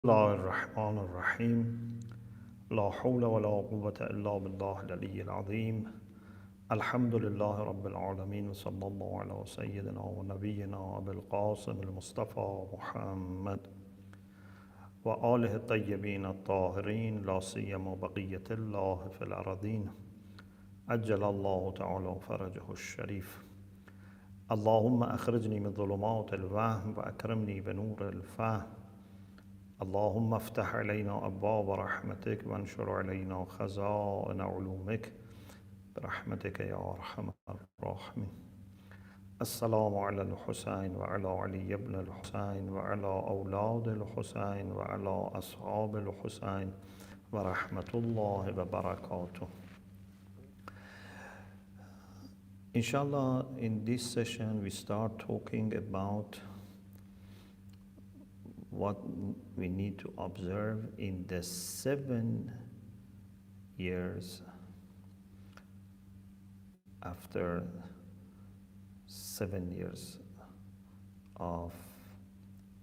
الله الرحمن الرحيم لا حول ولا قوة إلا بالله العلي العظيم الحمد لله رب العالمين وصلى الله على سيدنا ونبينا أبي القاسم المصطفى محمد وآله الطيبين الطاهرين لا سيما بقية الله في الأرضين أجل الله تعالى فرجه الشريف اللهم أخرجني من ظلمات الوهم وأكرمني بنور الفهم اللهم افتح علينا أبواب رحمتك وانشر علينا خزائن علومك برحمتك يا أرحم الراحمين. السلام على الحسين وعلى علي بن الحسين وعلى أولاد الحسين وعلى أصحاب الحسين ورحمة الله وبركاته. Inshallah, in this session we start talking about what we need to observe in the 7 years after 7 years of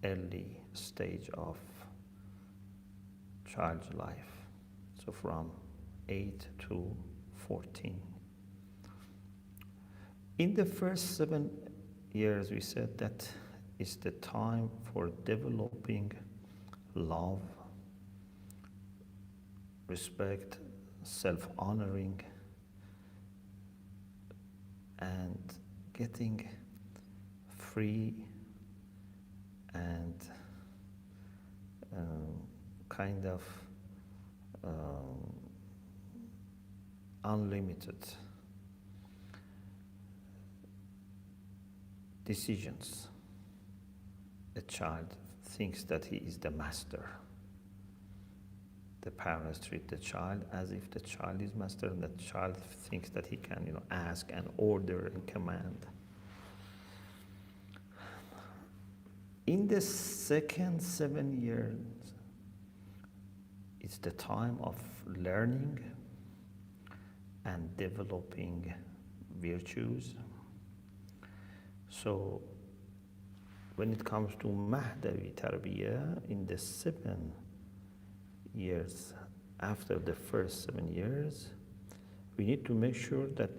early stage of child's life. So from 8 to 14. In the first 7 years, we said that is the time for developing love, respect, self-honoring, and getting free and kind of unlimited decisions. A child thinks that he is the master. The parents treat the child as if the child is master, and the child thinks that he can, ask and order and command. In the second 7 years, it's the time of learning and developing virtues. So when it comes to Mahdawi Tarbiyah, in the 7 years after the first 7 years, we need to make sure that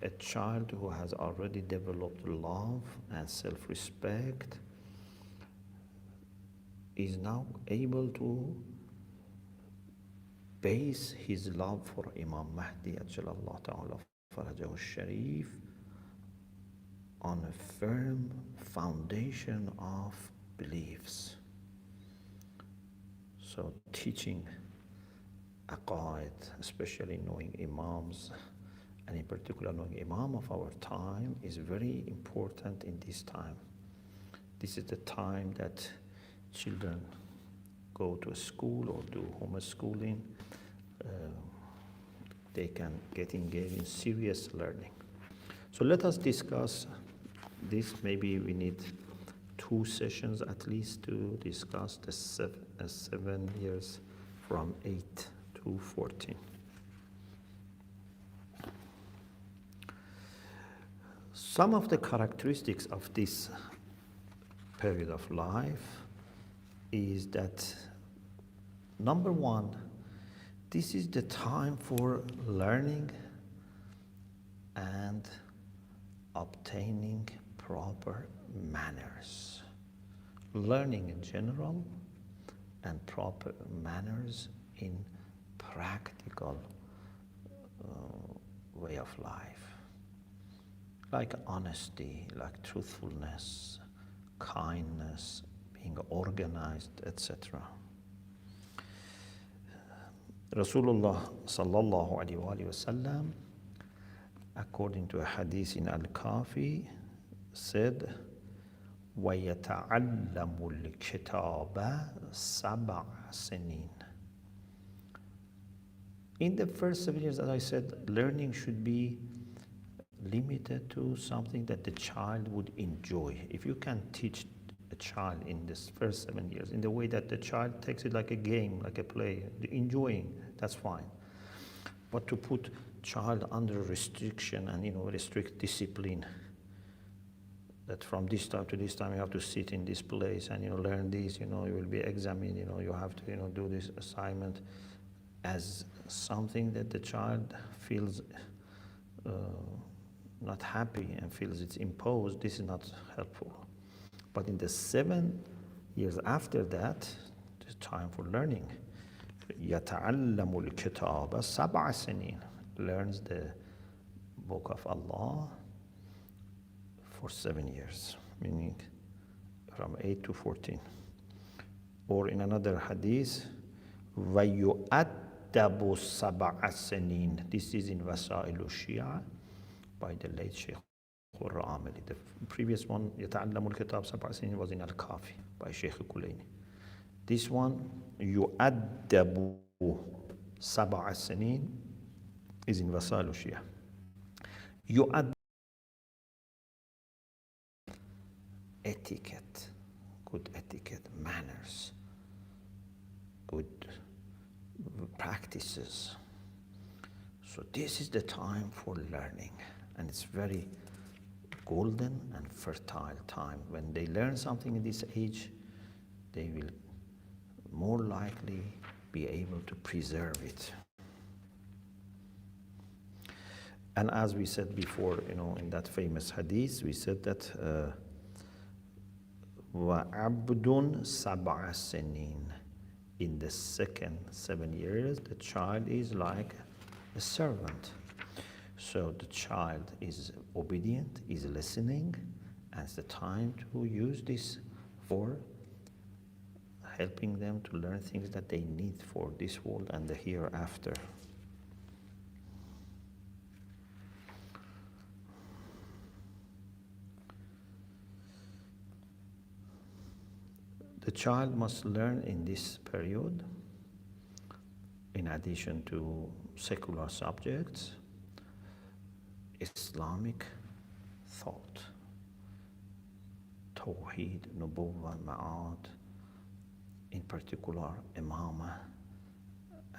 a child who has already developed love and self-respect is now able to base his love for Imam Mahdi ajjallahu ta'ala farajahu sharif on a firm foundation of beliefs. So teaching aqaid, especially knowing Imams, and in particular knowing Imam of our time, is very important in this time. This is the time that children go to a school or do homeschooling. They can get engaged in serious learning. So let us discuss this. Maybe we need 2 sessions at least to discuss the 7 years from 8 to 14. Some of the characteristics of this period of life is that, number 1, this is the time for learning and obtaining proper manners. Learning in general and proper manners in practical way of life. Like honesty, like truthfulness, kindness, being organized, etc. Rasulullah sallallahu alaihi wasallam, according to a hadith in Al-Kafi, said, وَيَتَعَلَّمُ الْكِتَابَ 7 سِنِينَ. In the first 7 years, as I said, learning should be limited to something that the child would enjoy. If you can teach a child in this first 7 years in the way that the child takes it like a game, like a play, enjoying, that's fine. But to put child under restriction and restrict discipline, that from this time to this time you have to sit in this place and learn this, you will be examined, you have to do this assignment, as something that the child feels not happy and feels it's imposed. This is not helpful. But in the 7 years after that, the time for learning. يَتَعَلَّمُ الْكِتَابَ سَبْعَ سِنِينَ, learns the book of Allah for 7 years, meaning from 8 to 14. Or in another hadith, وَيُؤَدَّبُ سَبْعَ سِنِينَ. This is in Wasa'il al-Shia by the late Sheikh. The previous one, يَتَعَلَّمُ الْكِتَابَ سَبْعَ سِنِينَ, was in Al-Kafi by Sheikh Kulayni. This one, يُؤَدَّبُ سَبْعَ سِنِينَ, is in Wasa'il al-Shia. يُؤَدَّبُ, etiquette, good etiquette, manners, good practices. So this is the time for learning, and it's very golden and fertile time. When they learn something in this age, they will more likely be able to preserve it. And as we said before, in that famous hadith, we said that وَعَبْدٌ سَبْعَ سِنِينَ, in the second 7 years, the child is like a servant. So the child is obedient, is listening, and it's the time to use this for helping them to learn things that they need for this world and the hereafter. The child must learn in this period, in addition to secular subjects, Islamic thought, Tawheed, Nubuwwah, Ma'ad, in particular Imamah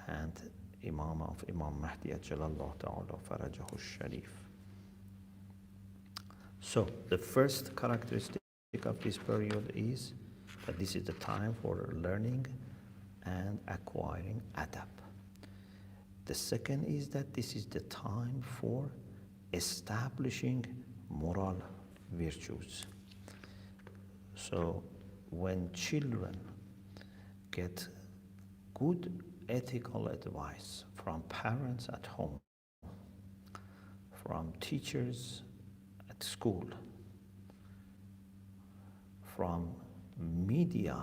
and Imamah of Imam Mahdi Ajalallahu Ta'ala Farajahu Sharif. So the first characteristic of this period is that this is the time for learning and acquiring adab. The second is that this is the time for establishing moral virtues. So when children get good ethical advice from parents at home, from teachers at school, from media,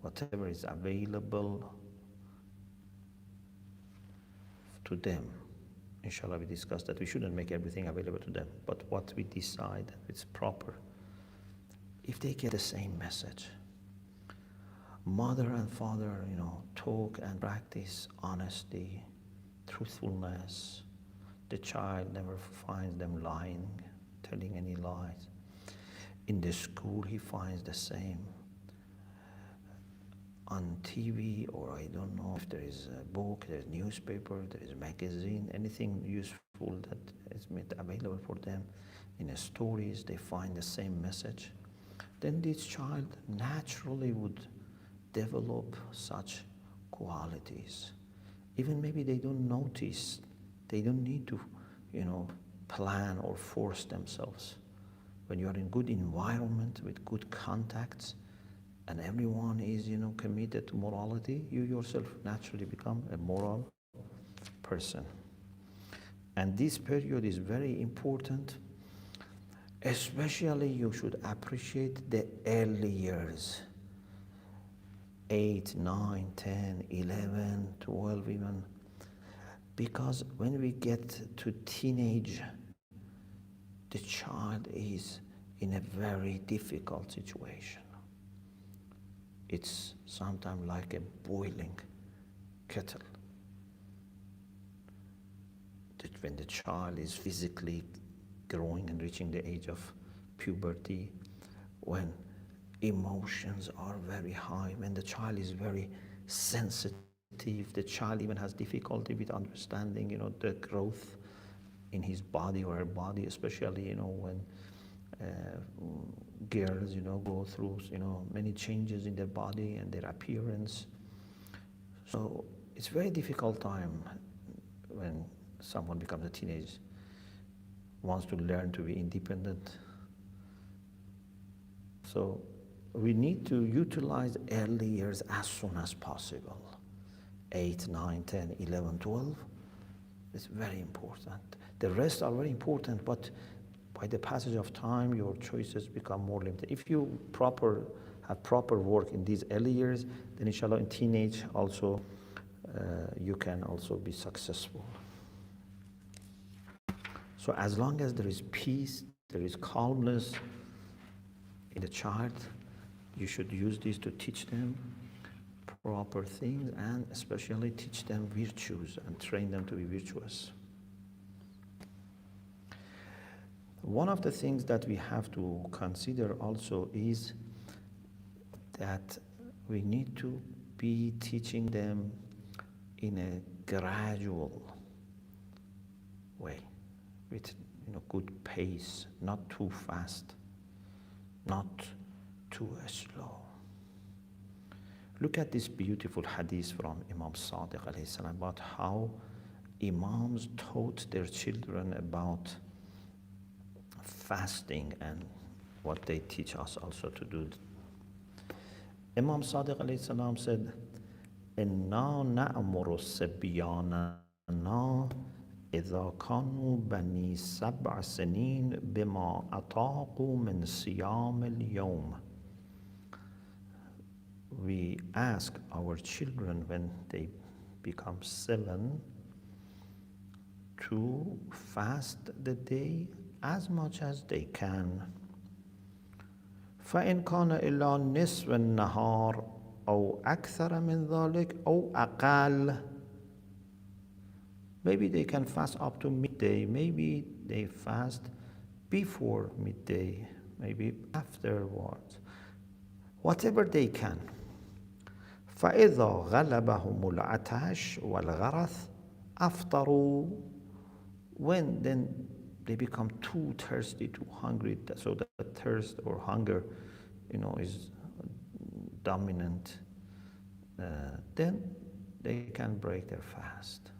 whatever is available to them. Inshallah, we discussed that we shouldn't make everything available to them, but what we decide it's proper. If they get the same message, mother and father, talk and practice honesty, truthfulness. The child never finds them lying, telling any lies. In the school, he finds the same. On TV, or I don't know if there is a book, there is newspaper, there is a magazine, anything useful that is made available for them. In the stories, they find the same message. Then this child naturally would develop such qualities. Even maybe they don't notice, they don't need to, plan or force themselves. When you are in good environment with good contacts, and everyone is, committed to morality, you yourself naturally become a moral person. And this period is very important. Especially you should appreciate the early years. 8, 9, 10, 11, 12 even. Because when we get to teenage, the child is in a very difficult situation. It's sometimes like a boiling kettle. When the child is physically growing and reaching the age of puberty, when emotions are very high, when the child is very sensitive, the child even has difficulty with understanding, the growth in his body or her body, especially, when girls, go through, many changes in their body and their appearance. So it's very difficult time when someone becomes a teenager, wants to learn to be independent. So we need to utilize early years as soon as possible. 8, 9, 10, 11, 12. It's very important. The rest are very important, but by the passage of time, your choices become more limited. If you have proper work in these early years, then inshallah in teenage also, you can also be successful. So as long as there is peace, there is calmness in the child, you should use this to teach them proper things, and especially teach them virtues and train them to be virtuous. One of the things that we have to consider also is that we need to be teaching them in a gradual way, with good pace, not too fast, not too slow. Look at this beautiful hadith from Imam Sadiq alayhi salam about how Imams taught their children about fasting and what they teach us also to do. Imam Sadiq alayhi salam said, "Inna na'muru sabyanana idha kanu bani sab'a sanin bima ataqu min siyam al-yawm." We ask our children when they become 7 to fast the day as much as they can. فَإِنْ كَانَ إِلَّا نِصْفَ النَّهَارِ أَوْ أَكْثَرَ مِنْ ذَلِكَ أَوْ أَقَلَّ. Maybe they can fast up to midday, maybe they fast before midday, maybe afterwards. Whatever they can. فَإِذَا غَلَبَهُمُ الْعَطَشُ وَالْغَرَثُ أَفْطَرُوا. When then they become too thirsty, too hungry, so that thirst or hunger, is dominant, then they can break their fast.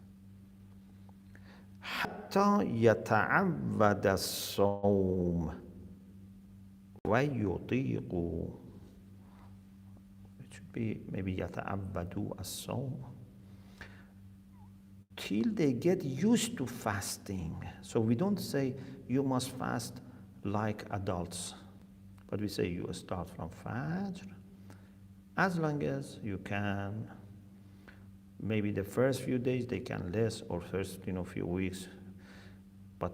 حَتَّى يَتَعَوَّدَ الصَّوْمَ وَيُطِيقُ. It should be maybe يَتَعَوَّدُ الصَّوْمَ, till they get used to fasting. So we don't say you must fast like adults, but we say you start from Fajr as long as you can. Maybe the first few days they can less, or first few weeks, but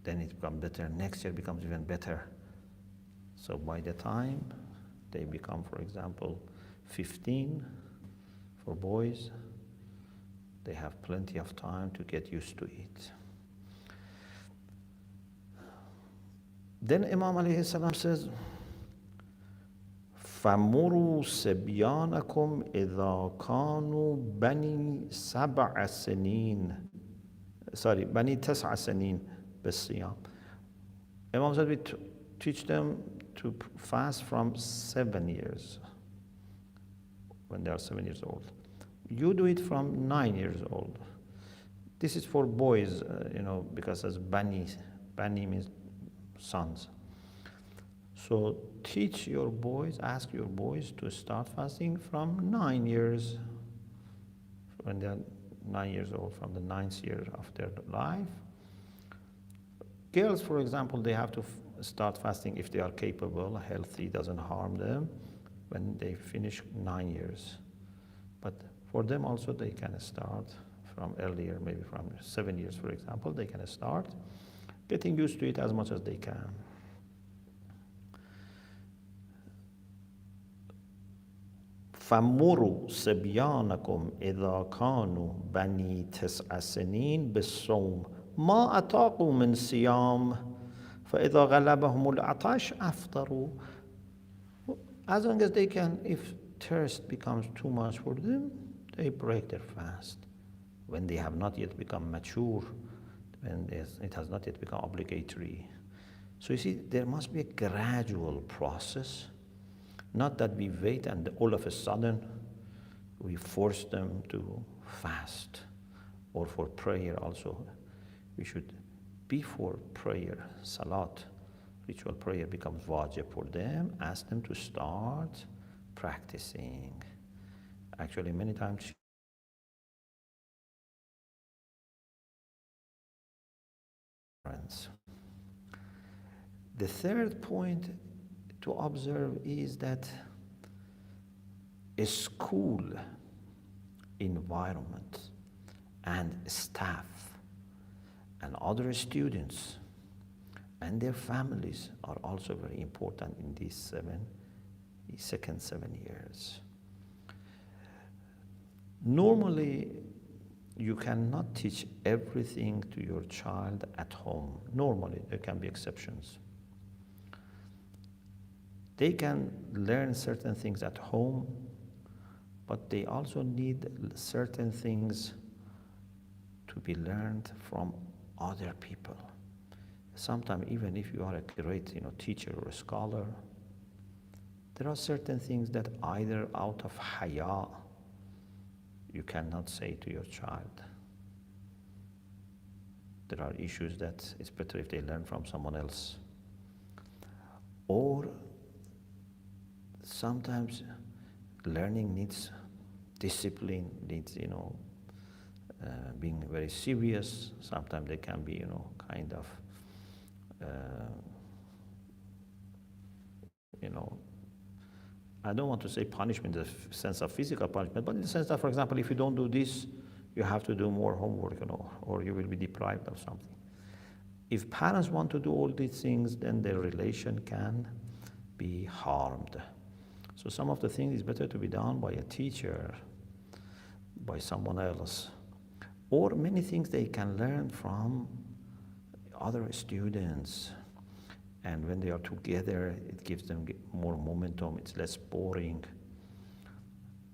then it becomes better. Next year becomes even better. So by the time they become, for example, 15 for boys, they have plenty of time to get used to it. Then Imam alayhi salam says, فَمُرُوا سَبْيَانَكُمْ إِذَا كَانُوا بَنِي سَبْعَ سَنِينَ بَنِي تَسْعَ سَنِينَ بِالصِّيَامِ. Imam said we teach them to fast from 7 years, when they are 7 years old. You do it from 9 years old. This is for boys, because as bani means sons. So teach your boys, ask your boys to start fasting from 9 years, when they're 9 years old, from the 9th year of their life. Girls, for example, they have to start fasting if they are capable, healthy, doesn't harm them, when they finish 9 years. But for them also, they can start from earlier, maybe from 7 years, for example, they can start getting used to it as much as they can. فَمُرُوا صِبْيَانَكُمْ إِذَا كَانُوا بَنِي تِسْعَ سِنِينَ بِالصَّوْمِ مَا أَطَاقُوا مِنْ صِيَامٍ فَإِذَا غَلَبَهُمُ الْعَطَشُ أَفْطَرُوا. As long as they can, if thirst becomes too much for them, they break their fast. When they have not yet become mature, when it has not yet become obligatory. So you see, there must be a gradual process, not that we wait and all of a sudden we force them to fast, or for prayer also. We should, before prayer, salat, ritual prayer becomes wajib for them, ask them to start practicing. Actually, many times the third point to observe is that a school environment and staff and other students and their families are also very important in these second 7 years. Normally, you cannot teach everything to your child at home. Normally, there can be exceptions. They can learn certain things at home, but they also need certain things to be learned from other people. Sometimes, even if you are a great teacher or a scholar, there are certain things that either out of haya, you cannot say to your child. There are issues that it's better if they learn from someone else. Or sometimes learning needs discipline, needs being very serious. Sometimes they can be kind of I don't want to say punishment in the sense of physical punishment, but in the sense that, for example, if you don't do this, you have to do more homework, or you will be deprived of something. If parents want to do all these things, then their relation can be harmed. So some of the things is better to be done by a teacher, by someone else, or many things they can learn from other students. And when they are together, it gives them more momentum, it's less boring.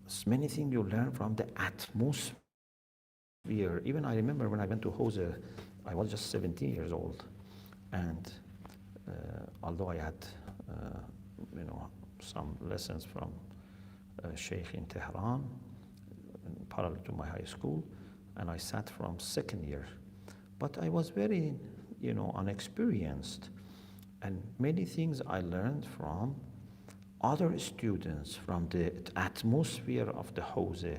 There's many things you learn from the atmosphere. Even I remember when I went to Jose, I was just 17 years old. And although I had some lessons from Sheikh in Tehran, parallel to my high school, and I sat from second year. But I was very, unexperienced. And many things I learned from other students, from the atmosphere of the Jose.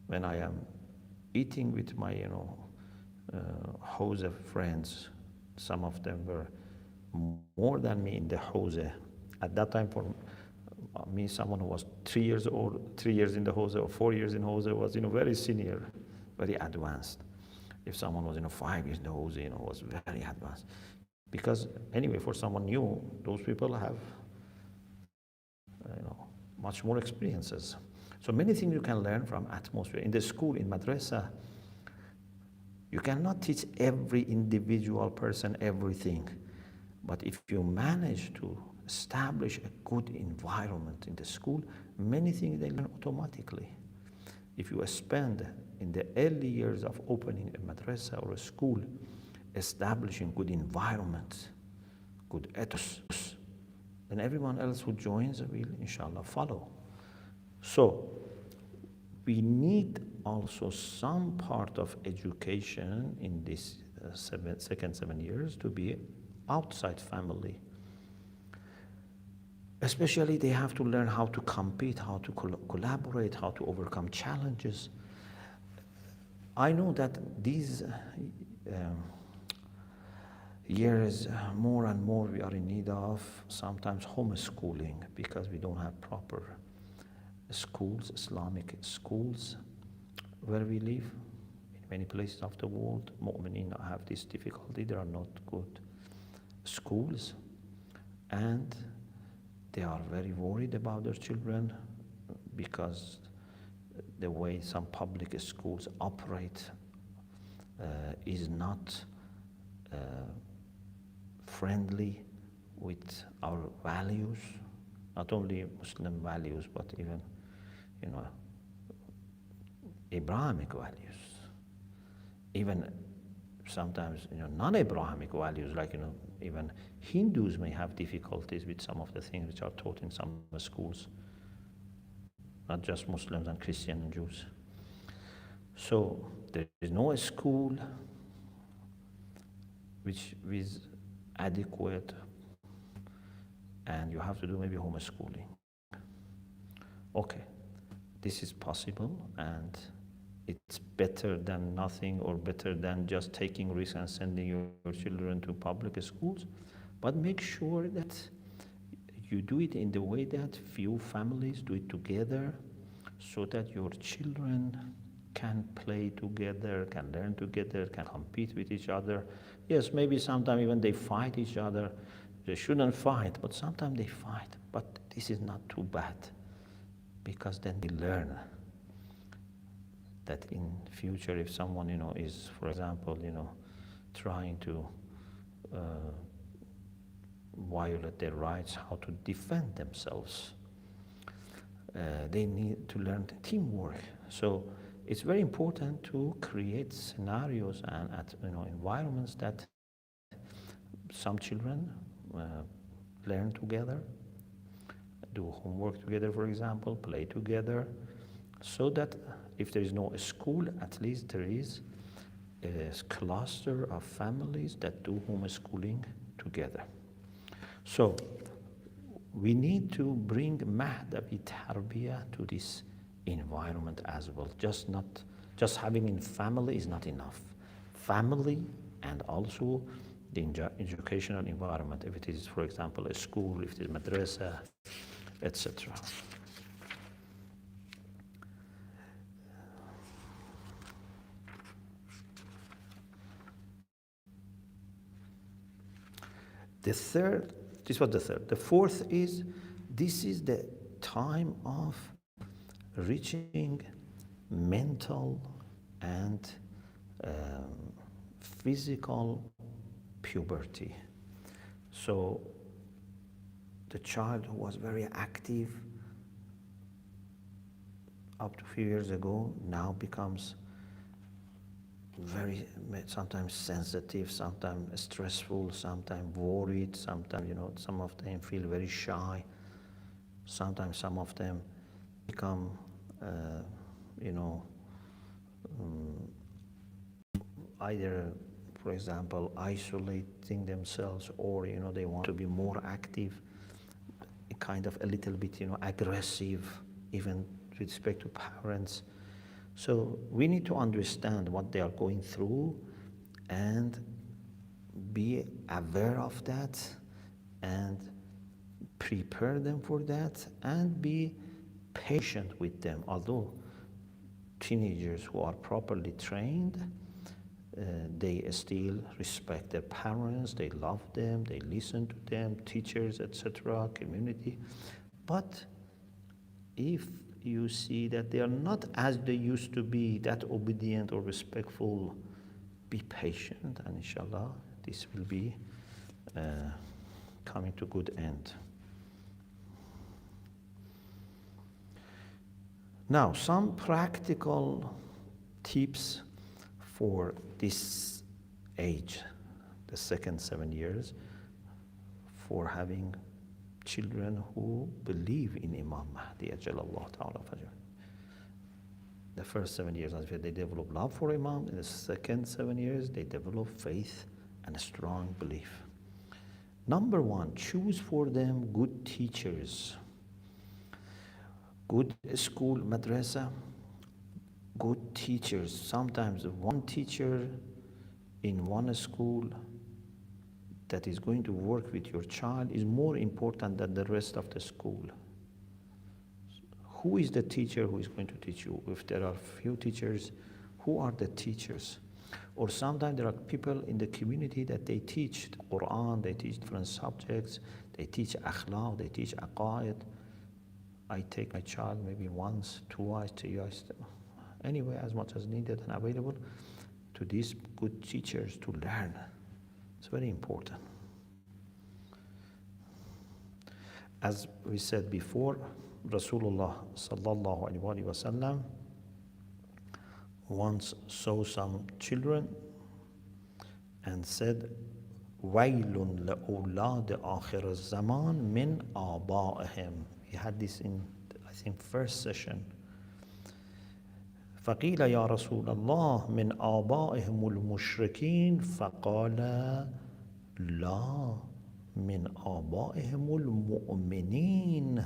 When I am eating with my, Jose friends, some of them were more than me in the Jose. At that time, for me, someone who was 3 years old, 3 years in the Jose, or 4 years in Jose was, very senior, very advanced. If someone was, 5 years in the Jose, was very advanced. Because anyway, for someone new, those people have, much more experiences. So many things you can learn from atmosphere. In the school, in madrasa, you cannot teach every individual person everything. But if you manage to establish a good environment in the school, many things they learn automatically. If you spend in the early years of opening a madrasa or a school, establishing good environment, good ethos, then everyone else who joins will, inshallah, follow. So, we need also some part of education in this second 7 years to be outside family. Especially they have to learn how to compete, how to collaborate, how to overcome challenges. I know that these years, more and more we are in need of sometimes homeschooling, because we don't have proper schools, Islamic schools where we live. In many places of the world, mu'mineen have this difficulty. There are not good schools, and they are very worried about their children because the way some public schools operate is not friendly with our values, not only Muslim values, but even, Abrahamic values. Even sometimes, non-Abrahamic values, like, even Hindus may have difficulties with some of the things which are taught in some schools, not just Muslims and Christians and Jews. So there is no school which is adequate, and you have to do maybe homeschooling. Okay, this is possible, and it's better than nothing, or better than just taking risks and sending your children to public schools. But make sure that you do it in the way that few families do it together, so that your children can play together, can learn together, can compete with each other. Yes, maybe sometimes even they fight each other. They shouldn't fight, but sometimes they fight. But this is not too bad, because then they learn that in future, if someone, is, for example, trying to violate their rights, how to defend themselves. They need to learn teamwork. So it's very important to create scenarios and environments that some children learn together, do homework together, for example, play together, so that if there is no school, at least there is a cluster of families that do homeschooling together. So we need to bring Mahdawi Tarbiyah to this environment as well. Just having in family is not enough. Family and also the educational environment, if it is, for example, a school, if it is madrasa, etc. This was the third. The fourth is, this is the time of reaching mental and physical puberty. So the child who was very active up to a few years ago now becomes very, sometimes sensitive, sometimes stressful, sometimes worried, sometimes, some of them feel very shy. Sometimes some of them become, either, for example, isolating themselves, or, they want to be more active, kind of a little bit, aggressive, even with respect to parents. So we need to understand what they are going through and be aware of that and prepare them for that and be patient with them. Although teenagers who are properly trained, they still respect their parents, they love them, they listen to them, teachers, etc., community. But if you see that they are not as they used to be, that obedient or respectful, be patient, and inshallah this will be coming to good end. Now, some practical tips for this age, the second 7 years, for having children who believe in Imam Mahdi Ajalallah Ta'ala Fajr. The first 7 years, as they develop love for Imam. In the second 7 years, they develop faith and a strong belief. Number one, choose for them good teachers. Good school, madrasa, good teachers. Sometimes one teacher in one school that is going to work with your child is more important than the rest of the school. Who is the teacher who is going to teach you? If there are few teachers, who are the teachers? Or sometimes there are people in the community that they teach the Quran, they teach different subjects, they teach akhlaq, they teach aqaid. I take my child maybe once, twice, thrice, anyway, as much as needed and available to these good teachers to learn. It's very important. As we said before, Rasulullah sallallahu alaihi wasallam once saw some children and said, وَيْلٌ لَأُولَادِ آخِرِ الزَّمَانِ مِنْ آبَائِهِمْ. He had this in, I think, first session. فقيل يا رسول الله من آبائهم المشركين فقال لا من آبائهم المؤمنين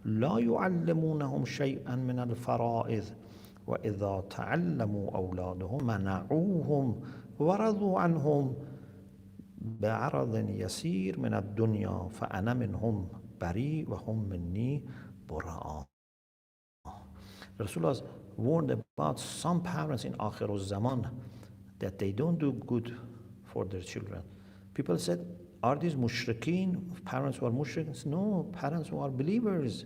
لا يعلمونهم شيئا من الفرائض وإذا تعلموا أولادهم منعوهم ورضوا عنهم بعرض يسير من الدنيا فأنا منهم بريء وهم مني براء. Rasulullah warned about some parents in Akhir al-Zaman that they don't do good for their children. People said, are these mushrikeen, parents who are mushrikeen? No, parents who are believers.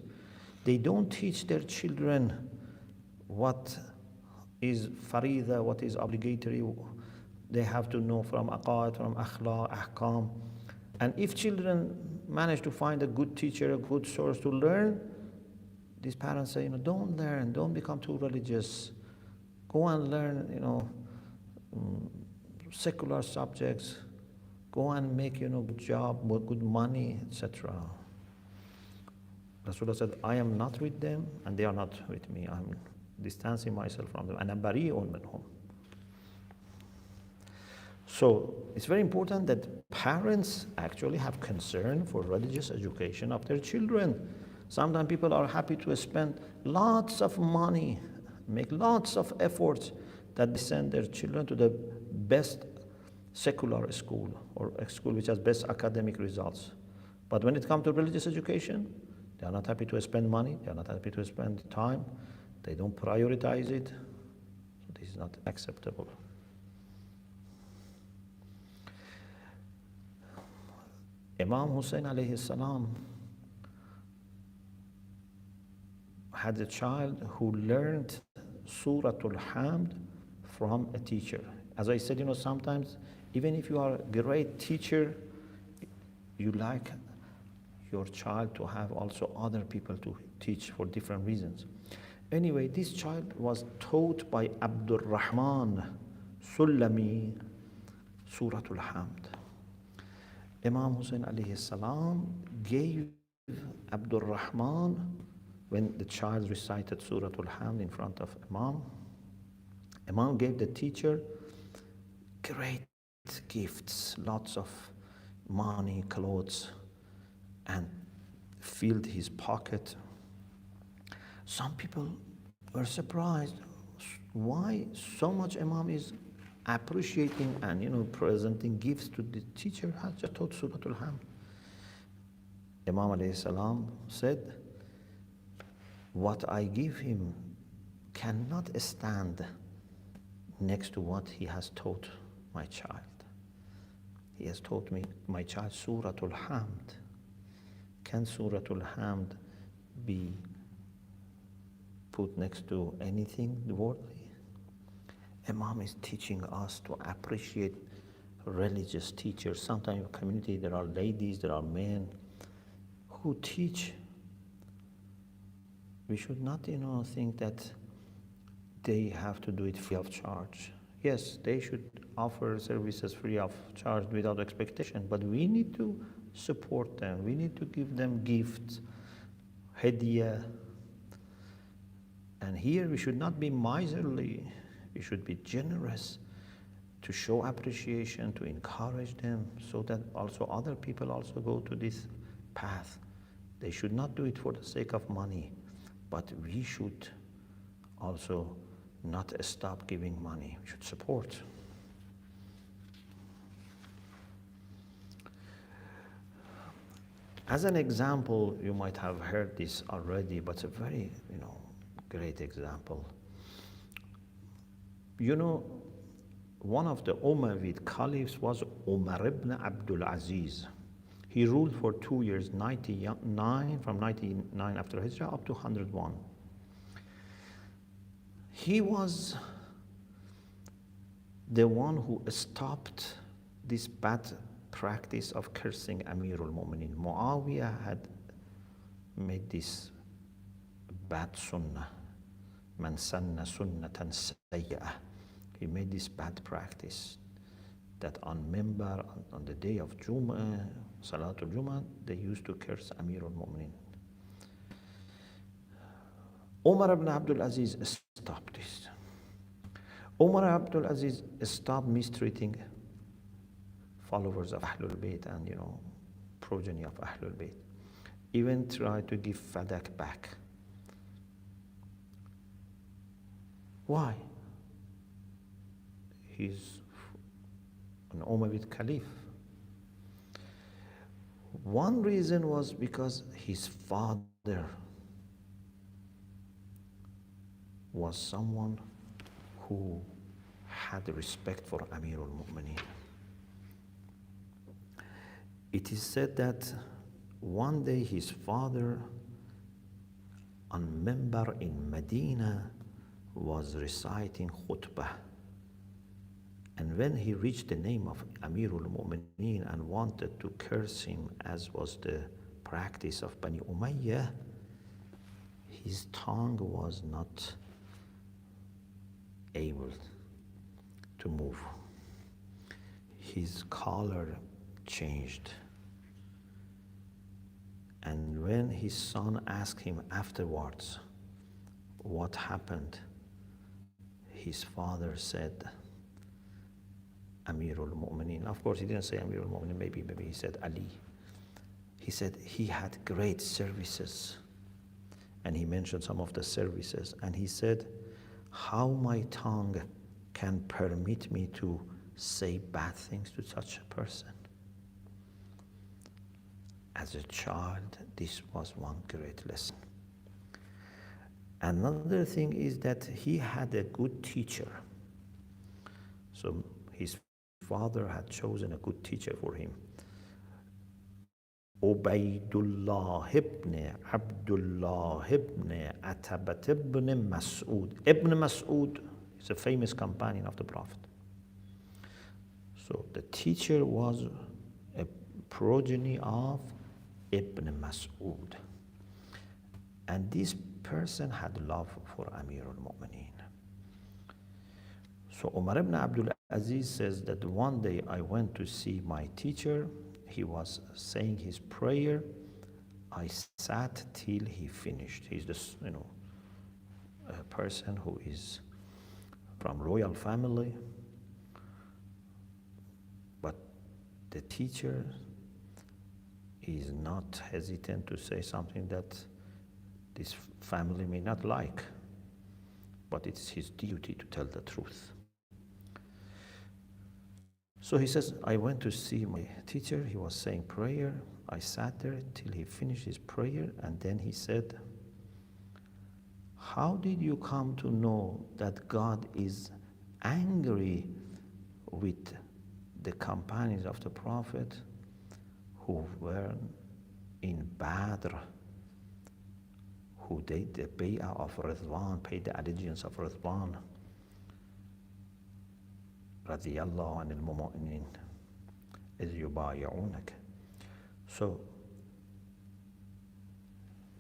They don't teach their children what is farida, what is obligatory. They have to know from aqaid, from akhlaq, ahkam. And if children manage to find a good teacher, a good source to learn, these parents say, don't learn, don't become too religious. Go and learn, secular subjects. Go and make, good job, good money, etc. Rasulullah said, I am not with them, and they are not with me. I'm distancing myself from them. And I'm bari'un minhum. So it's very important that parents actually have concern for religious education of their children. Sometimes people are happy to spend lots of money, make lots of efforts that they send their children to the best secular school or a school which has best academic results. But when it comes to religious education, they are not happy to spend money, they are not happy to spend time, they don't prioritize it. So this is not acceptable. Imam Hussein alayhi salam had a child who learned Suratul Hamd from a teacher. As I said, sometimes even if you are a great teacher, you like your child to have also other people to teach for different reasons. Anyway, this child was taught by Abdul Rahman Sulami Suratul Hamd. Imam Hussein alayhi salam gave Abdul Rahman, when the child recited Suratul Hamd in front of Imam gave the teacher great gifts, lots of money, clothes, and filled his pocket. Some people were surprised why so much Imam is appreciating and presenting gifts to the teacher who has just taught Suratul Hamd. Imam alayhi salam said, what I give him cannot stand next to what he has taught my child. He has taught my child Suratul Hamd. Can Suratul Hamd be put next to anything worldly? Imam is teaching us to appreciate religious teachers. Sometimes in the community there are ladies, there are men who teach. We should not, think that they have to do it free of charge. Yes, they should offer services free of charge without expectation, but we need to support them. We need to give them gifts, hadiyah. And here we should not be miserly. We should be generous to show appreciation, to encourage them, so that also other people also go to this path. They should not do it for the sake of money, but we should also not stop giving money. We should support. As an example, you might have heard this already, but it's a very, great example. One of the Umayyad caliphs was Umar ibn Abdul Aziz. He ruled for 2 years, 99, from 99 after Hijrah up to 101. He was the one who stopped this bad practice of cursing Amirul Mu'minin. Muawiyah had made this bad sunnah. Man sanna sunnatan sayya'ah. He made this bad practice that on Mimbar, on the day of Jum'ah, Salatul Jum'ah, they used to curse Amir al-Mu'minin. Umar ibn Abdul Aziz stopped this. Umar Abdul Aziz stopped mistreating followers of Ahlulbayt and, progeny of Ahlulbayt. Even tried to give Fadak back. Why? He's an Umayyad Caliph. One reason was because his father was someone who had respect for Amir al-Mu'minin. It is said that one day his father on Mimbar in Medina was reciting khutbah. And when he reached the name of Amir al-Mu'minin and wanted to curse him, as was the practice of Bani Umayyah, his tongue was not able to move. His color changed. And when his son asked him afterwards what happened, his father said, Amir al-Mu'minin. Of course, he didn't say Amir al-Mu'minin, maybe he said Ali. He said he had great services. And he mentioned some of the services. And he said, how my tongue can permit me to say bad things to such a person. As a child, this was one great lesson. Another thing is that he had a good teacher. So his father had chosen a good teacher for him. Ubaydullah ibn Abdullah ibn Atabat ibn Mas'ud. Ibn Mas'ud is a famous companion of the Prophet. So the teacher was a progeny of Ibn Mas'ud. And this person had love for Amir al-Mu'minin. So Umar ibn Abdul Aziz says that one day I went to see my teacher. He was saying his prayer. I sat till he finished. He's this, a person who is from royal family. But the teacher is not hesitant to say something that this family may not like, but it's his duty to tell the truth. So he says, I went to see my teacher. He was saying prayer. I sat there till he finished his prayer, and then he said, how did you come to know that God is angry with the companions of the Prophet who were in Badr, who did the bay'ah of Ridwan, paid the allegiance of Ridwan, radiyallahu anil mu'minin, iz yubay'unak. So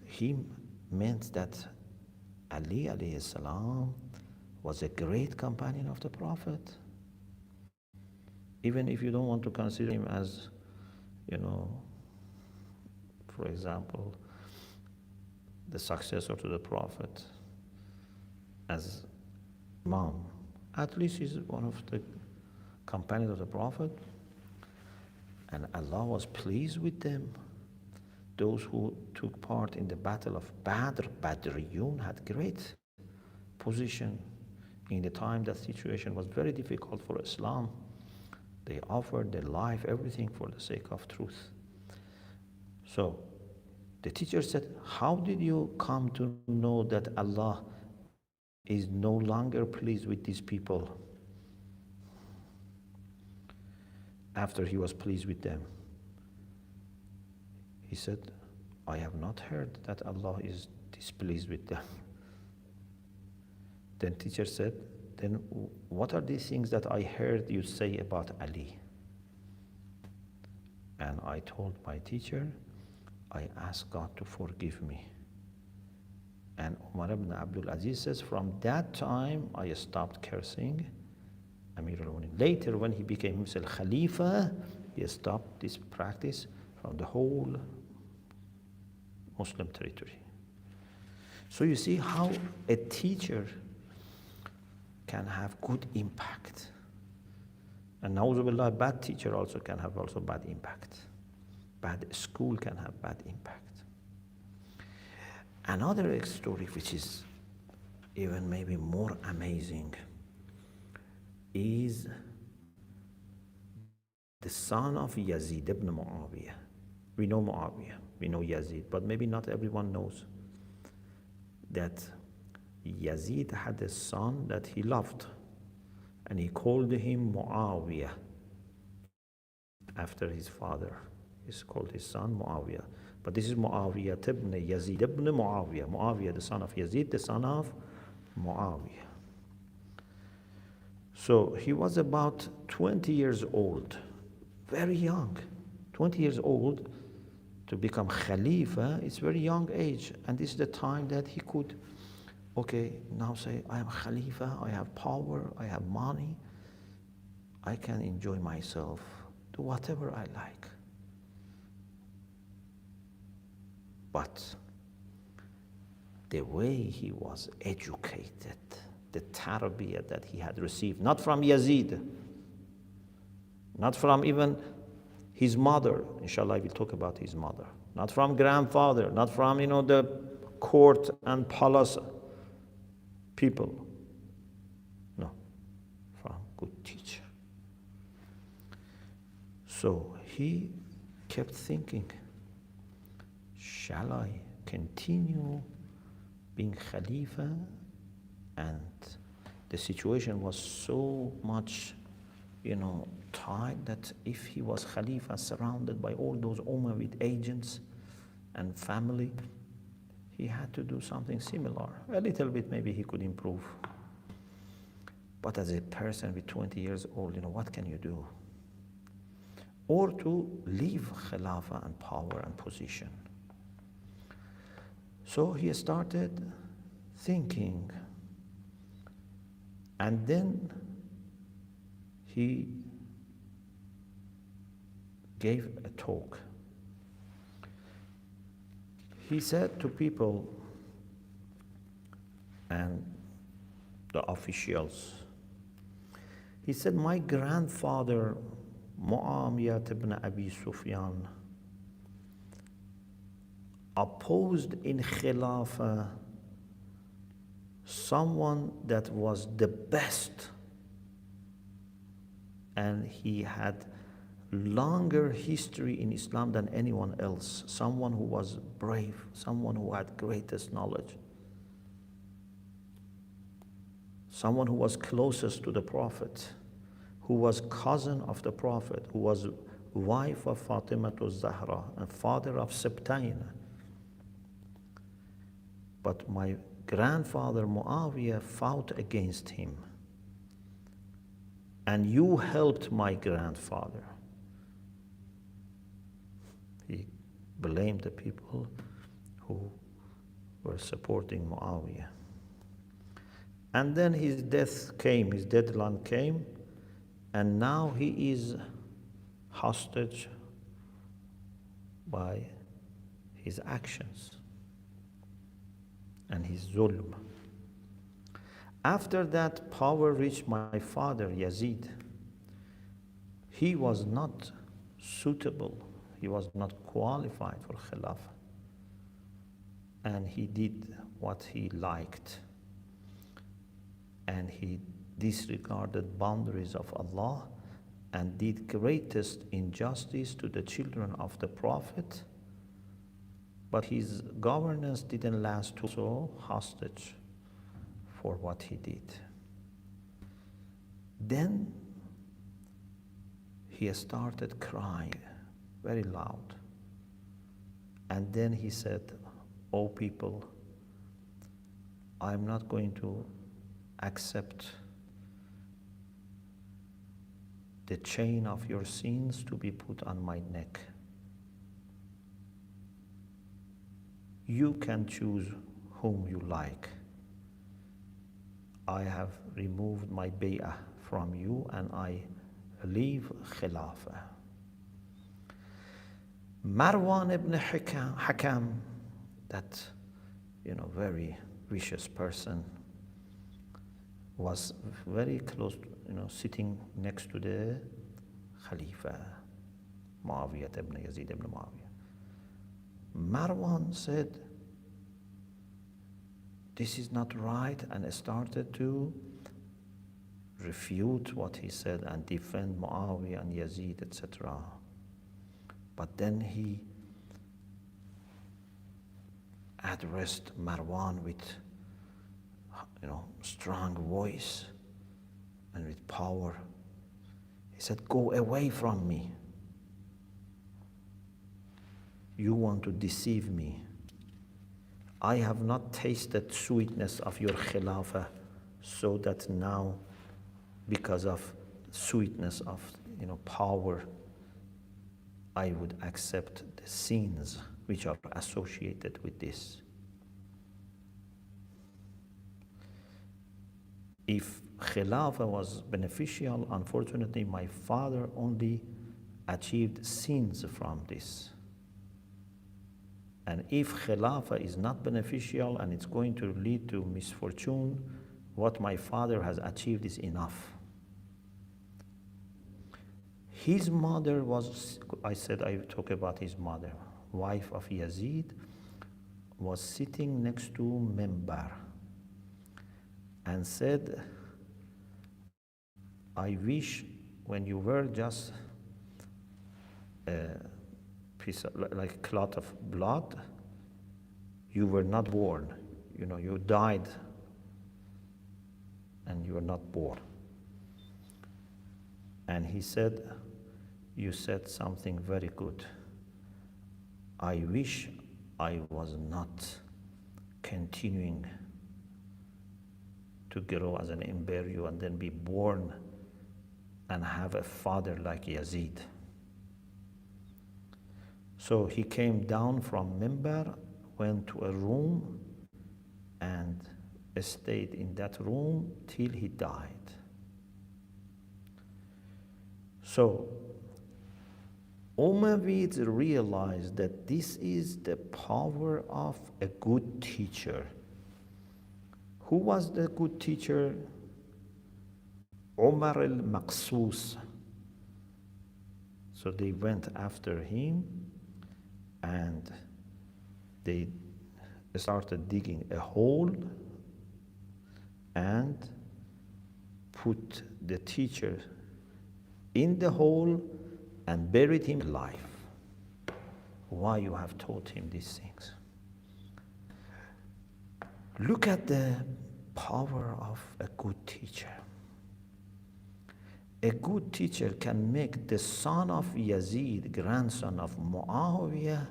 he meant that Ali alayhi salam was a great companion of the Prophet. Even if you don't want to consider him as, for example, the successor to the Prophet, as Imam, at least he's one of the companions of the Prophet, and Allah was pleased with them. Those who took part in the battle of Badr, Badriyun, had great position. In the time that situation was very difficult for Islam, they offered their life, everything for the sake of truth. So the teacher said, how did you come to know that Allah is no longer pleased with these people after he was pleased with them? He said, I have not heard that Allah is displeased with them. Then teacher said, then what are these things that I heard you say about Ali? And I told my teacher, I asked God to forgive me. And Umar ibn Abdul Aziz says, from that time I stopped cursing Amir al-Mu'minin. Later, when he became himself Khalifa, he stopped this practice from the whole Muslim territory. So you see how a teacher can have good impact. And na'udzubillah, a bad teacher also can have also bad impact. Bad school can have bad impact. Another story which is even maybe more amazing is the son of Yazid ibn Muawiyah. We know Muawiyah, we know Yazid, but maybe not everyone knows that Yazid had a son that he loved, and he called him Muawiyah after his father. He's called his son Muawiyah. But this is Muawiyah ibn Yazid ibn Muawiyah. Muawiyah, the son of Yazid, the son of Muawiyah. So he was about 20 years old, very young. 20 years old to become Khalifa, it's very young age. And this is the time that he could, okay, now say, I am Khalifa, I have power, I have money, I can enjoy myself, do whatever I like. But the way he was educated, the tarbiyah that he had received, not from Yazid, not from even his mother, inshallah we'll talk about his mother, not from grandfather, not from, the court and palace people. No, from good teacher. So he kept thinking, shall I continue being Khalifa? And the situation was so much, tight that if he was Khalifa surrounded by all those Umayyad agents and family, he had to do something similar. A little bit maybe he could improve. But as a person with 20 years old, what can you do? Or to leave Khilafah and power and position. So he started thinking, and then he gave a talk. He said to people and the officials, he said, my grandfather Muawiyah ibn Abi Sufyan opposed in Khilafah someone that was the best, and he had longer history in Islam than anyone else, someone who was brave, someone who had greatest knowledge, someone who was closest to the Prophet, who was cousin of the Prophet, who was wife of Fatima Zahra and father of Septain. But my grandfather Muawiyah fought against him, and you helped my grandfather. He blamed the people who were supporting Muawiyah. And then his death came, his deadline came, and now he is hostage by his actions and his zulm. After that power reached my father Yazid, he was not suitable, he was not qualified for Khilafah, and he did what he liked, and he disregarded boundaries of Allah and did greatest injustice to the children of the Prophet. But his governance didn't last, so hostage for what he did. Then he started crying very loud. And then he said, "Oh people, I'm not going to accept the chain of your sins to be put on my neck. You can choose whom you like. I have removed my bay'ah from you and I leave Khilafah. Marwan ibn Hakam, that very vicious person, was very close, sitting next to the Khalifa, Muawiyah ibn Yazid ibn Muawiyah. Marwan said, this is not right, and started to refute what he said and defend Muawiyah and Yazid, etc. But then he addressed Marwan with strong voice and with power. He said, go away from me. You want to deceive me. I have not tasted sweetness of your khilafah, so that now, because of sweetness of power, I would accept the sins which are associated with this. If khilafah was beneficial, unfortunately my father only achieved sins from this. And if khilafah is not beneficial and it's going to lead to misfortune, what my father has achieved is enough. His mother was, I talk about his mother, wife of Yazid, was sitting next to Minbar and said, I wish when you were just a piece of, like a clot of blood, you were not born. You died and you were not born. And he said, you said something very good. I wish I was not continuing to grow as an embryo and then be born and have a father like Yazid. So he came down from Minbar, went to a room and stayed in that room till he died. So Umayyads realized that this is the power of a good teacher. Who was the good teacher? Umar al-Maqsus. So they went after him and they started digging a hole and put the teacher in the hole and buried him alive. Why you have taught him these things? Look at the power of a good teacher. A good teacher can make the son of Yazid, grandson of Muawiyah,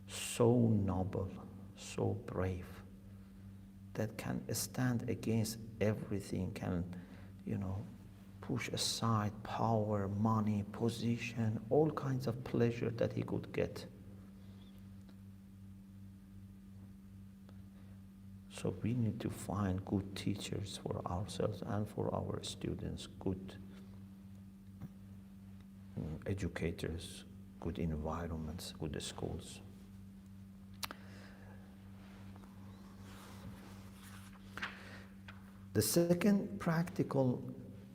so noble, so brave, that can stand against everything, can, push aside power, money, position, all kinds of pleasure that he could get. So we need to find good teachers for ourselves and for our students, good educators, good environments, good schools. The second practical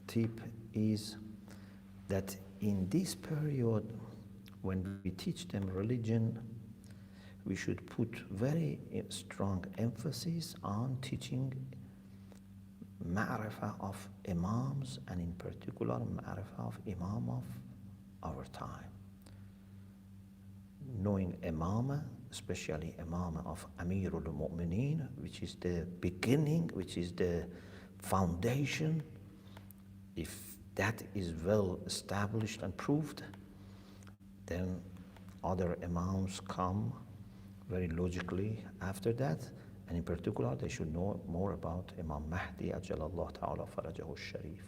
tip is that in this period, when we teach them religion, we should put very strong emphasis on teaching ma'rifah of imams, and in particular ma'rifah of imam of our time. Knowing imam, especially imam of Amirul Mu'mineen, which is the beginning, which is the foundation. If that is well established and proved, then other imams come very logically after that, and in particular they should know more about Imam Mahdi Ajjalallahu Ta'ala Farajahu Sharif.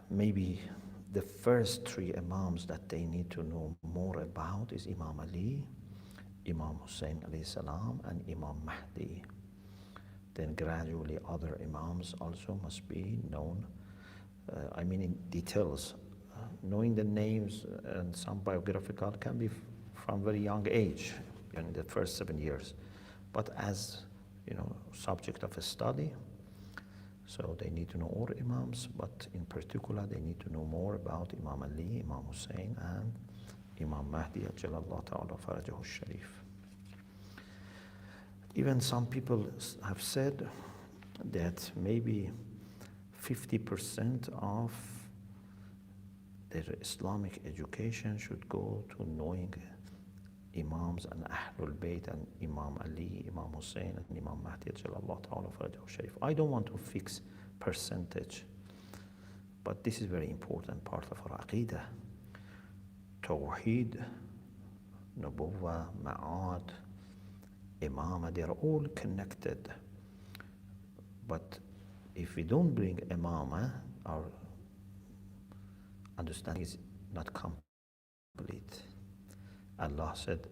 Maybe the first three imams that they need to know more about is Imam Ali, Imam Hussein alayhi salam, and Imam Mahdi. Then gradually other imams also must be known, in details. Knowing the names and some biographical can be from very young age, in the first 7 years. But as, subject of a study, so they need to know all imams, but in particular they need to know more about Imam Ali, Imam Hussein, and Imam Mahdi Ajjalallahu Ta'ala Farajahu Sharif. Even some people have said that maybe 50% of their Islamic education should go to knowing Imams and Ahlulbayt and Imam Ali, Imam Hussein, and Imam Mahdi Ajjalallahu Ta'ala Farajahu Sharif. I don't want to fix percentage, but this is very important part of our Aqidah. Tawheed, Nubuwwah, Ma'ad, Imam, they are all connected. But if we don't bring Imam, our understanding is not complete. Allah said,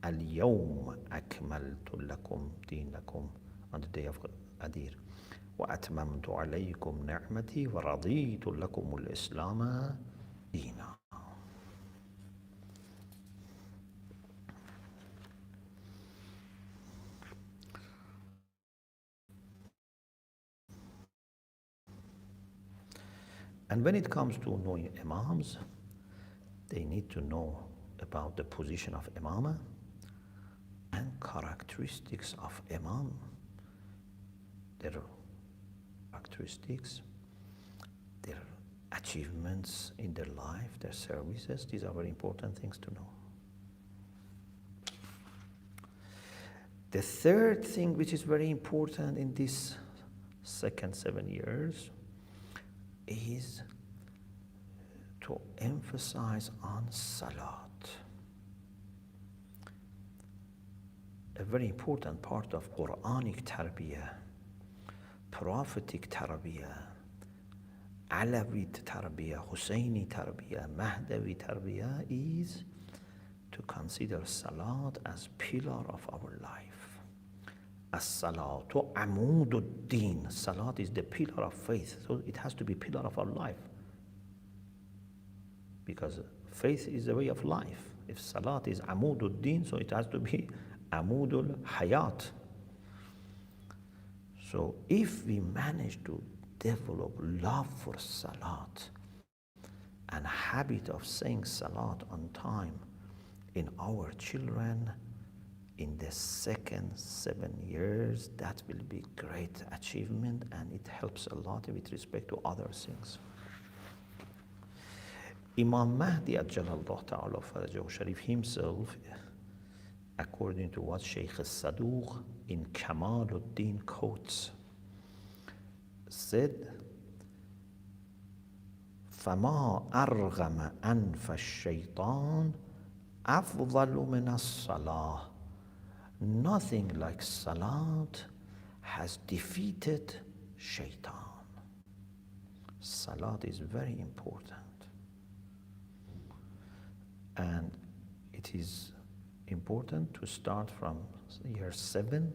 Al-Yawm akmaltu lakum dinakum, on the day of Adir. Wa atmamtu alaykum ni'mati wa raditu lakum al-Islam dina. And when it comes to knowing Imams, they need to know about the position of Imamah and characteristics of Imam, their characteristics, their achievements in their life, their services. These are very important things to know. The third thing which is very important in this second 7 years is to emphasize on Salat. A very important part of Quranic Tarbiyah, prophetic Tarbiyah, Alawi Tarbiyah, Husseini Tarbiyah, Mahdawi Tarbiyah is to consider Salat as pillar of our life. As-salatu amududdin. Salat is the pillar of faith, so it has to be pillar of our life. Because faith is the way of life. If Salat is amududdin, so it has to be amudul hayat. So if we manage to develop love for Salat and habit of saying Salat on time in our children, in the second 7 years, that will be great achievement, and it helps a lot with respect to other things. Imam Mahdi Ajjalallahu Ta'ala Farajahu Sharif himself, according to what Sheikh Saduq in Kamaluddin quotes, said, فَمَا أَرْغَمَ أَنْفَ الشَّيْطَانِ أَفْضَلُ مِنَ الصَّلَاةِ. Nothing like Salat has defeated Shaitan. Salat is very important. And it is important to start from year 7,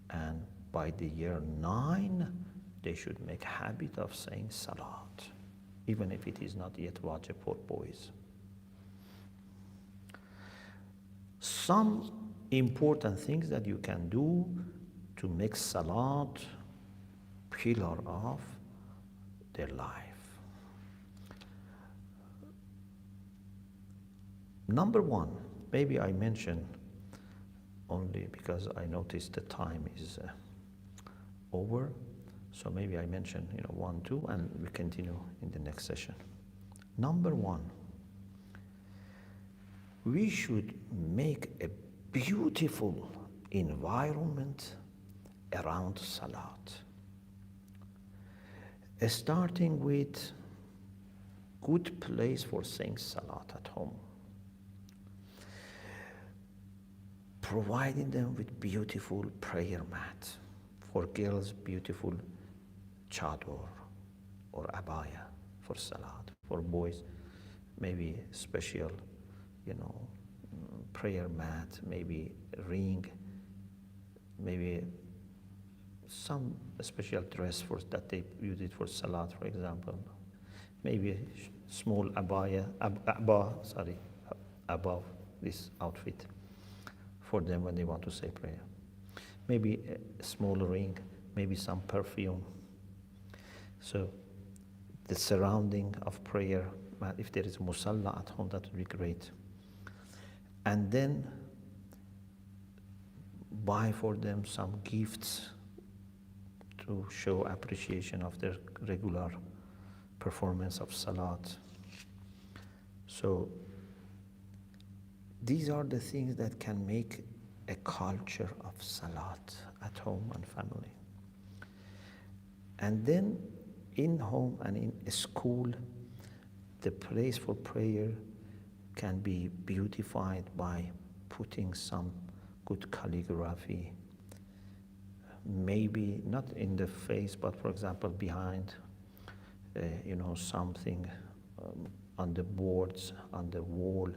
and by the year 9, they should make habit of saying Salat, even if it is not yet wajib for boys. Some important things that you can do to make Salat pillar of their life. Number one, maybe I mention only because I noticed the time is over, so maybe I mention 1, 2, and we continue in the next session. Number one, we should make a beautiful environment around Salat, starting with good place for saying Salat at home, providing them with beautiful prayer mat, for girls beautiful chador or abaya for Salat, for boys maybe special prayer mat, maybe ring, maybe some special dress for that they use it for salat, for example. Maybe a small above this outfit for them when they want to say prayer. Maybe a small ring, maybe some perfume. So the surrounding of prayer, if there is a musalla at home, that would be great. And then buy for them some gifts to show appreciation of their regular performance of salat. So these are the things that can make a culture of salat at home and family. And then in home and in a school, the place for prayer can be beautified by putting some good calligraphy, maybe not in the face, but for example behind, something on the boards, on the wall,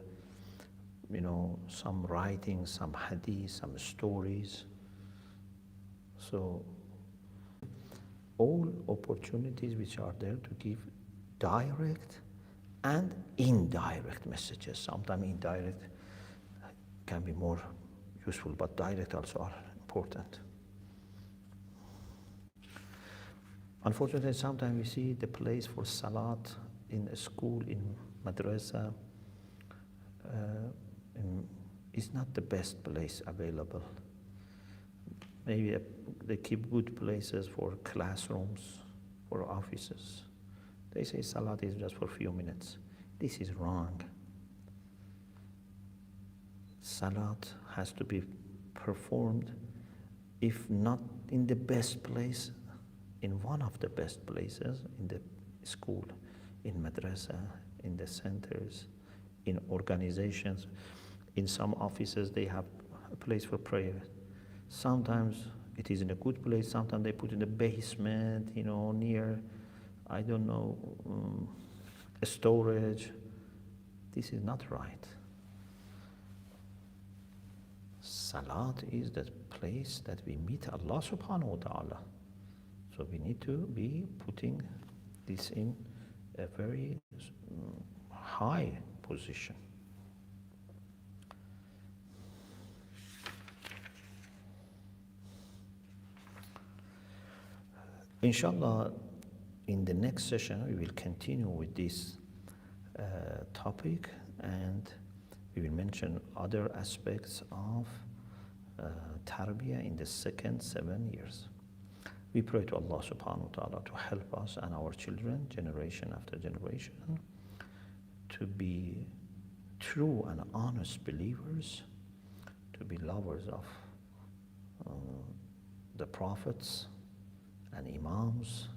some writing, some hadith, some stories. So all opportunities which are there to give direct and indirect messages. Sometimes indirect can be more useful, but direct also are important. Unfortunately, sometimes we see the place for salat in a school, in madrasa, is not the best place available. Maybe they keep good places for classrooms, for offices. They say salat is just for a few minutes. This is wrong. Salat has to be performed, if not in the best place, in one of the best places, in the school, in madrasa, in the centers, in organizations. In some offices they have a place for prayer. Sometimes it is in a good place, sometimes they put in the basement, near, I don't know, a storage. This is not right. Salat is the place that we meet Allah subhanahu wa ta'ala. So we need to be putting this in a very high position. Inshallah, in the next session, we will continue with this topic, and we will mention other aspects of Tarbiyah in the second 7 years. We pray to Allah subhanahu wa ta'ala to help us and our children, generation after generation, to be true and honest believers, to be lovers of the prophets and imams,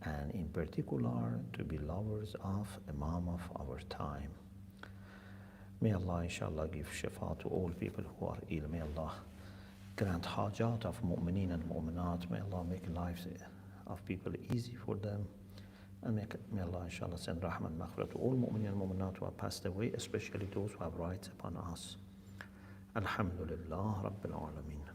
and in particular to be lovers of Imam of our time. May Allah inshallah give shifa to all people who are ill. May Allah grant hajat of mu'mineen and mu'minat. May Allah make lives of people easy for them. And may Allah inshallah send rahmah and maghfirah to all mu'mineen and mu'minat who have passed away, especially those who have rights upon us. Alhamdulillah Rabbil Alameen.